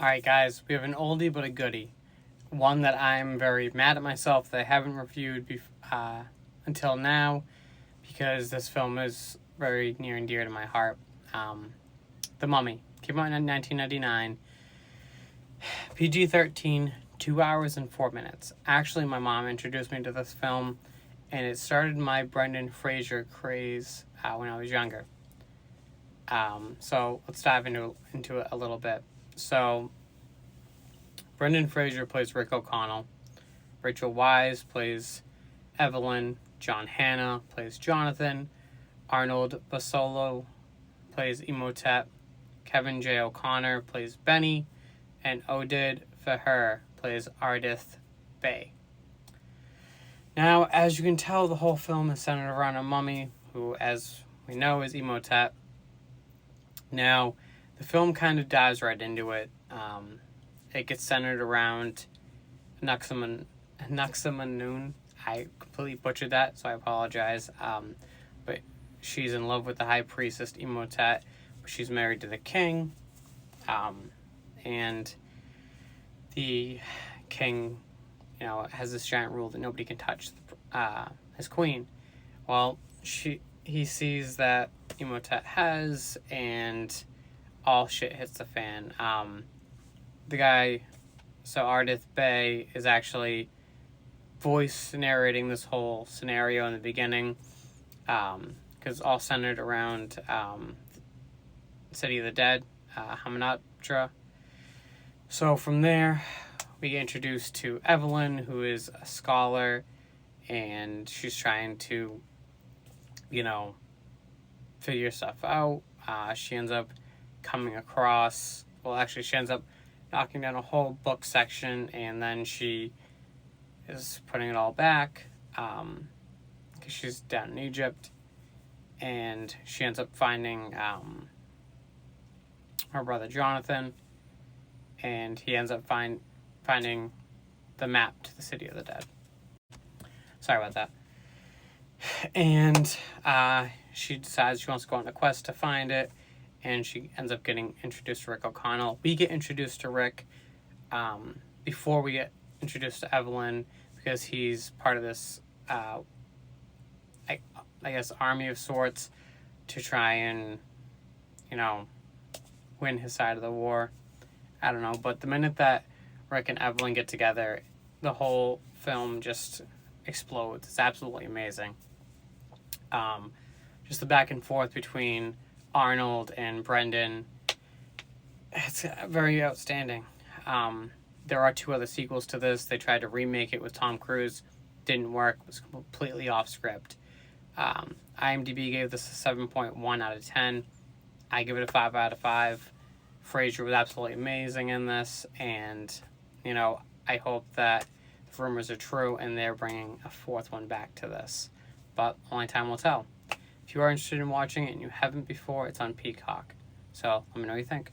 Alright, guys, we have an oldie but a goodie. One that I'm very mad at myself that I haven't reviewed until now because this film is very near and dear to my heart. The Mummy came out in 1999. PG-13, 2 hours and 4 minutes. Actually, my mom introduced me to this film, and it started my Brendan Fraser craze when I was younger. So let's dive into it a little bit. So, Brendan Fraser plays Rick O'Connell. Rachel Weisz plays Evelyn. John Hannah plays Jonathan. Arnold Basolo plays Imhotep. Kevin J. O'Connor plays Benny. And Oded Fehr plays Ardith Bey. Now, as you can tell, the whole film is centered around a mummy who, as we know, is Imhotep. Now, the film kind of dives right into it. It gets centered around Nuxamun. I completely butchered that, so I apologize. But she's in love with the high priestess Imhotep, but she's married to the king. And the king, has this giant rule that nobody can touch his queen. Well, he sees that Imhotep has, and all shit hits the fan. The guy, so Ardith Bey, is actually voice narrating this whole scenario in the beginning, because it's all centered around City of the Dead, Hamunaptra. So from there, we get introduced to Evelyn, who is a scholar, and she's trying to, figure stuff out. She ends up coming across, she ends up knocking down a whole book section, and then she is putting it all back, because she's down in Egypt, and she ends up finding her brother Jonathan, and he ends up finding the map to the City of the Dead. Sorry about that. And she decides she wants to go on a quest to find it, and she ends up getting introduced to Rick O'Connell. We get introduced to Rick before we get introduced to Evelyn, because he's part of this, I guess, army of sorts to try and, win his side of the war. I don't know, but the minute that Rick and Evelyn get together, the whole film just explodes. It's absolutely amazing. Just the back and forth between Arnold and Brendan, it's very outstanding. There are 2 other sequels to this. They tried to remake it with Tom Cruise. Didn't work. It was completely off script. IMDb gave this a 7.1 out of 10. I give it a 5 out of 5. Fraser was absolutely amazing in this, and, I hope that the rumors are true and they're bringing a 4th one back to this. But only time will tell. If you are interested in watching it and you haven't before, it's on Peacock. So let me know what you think.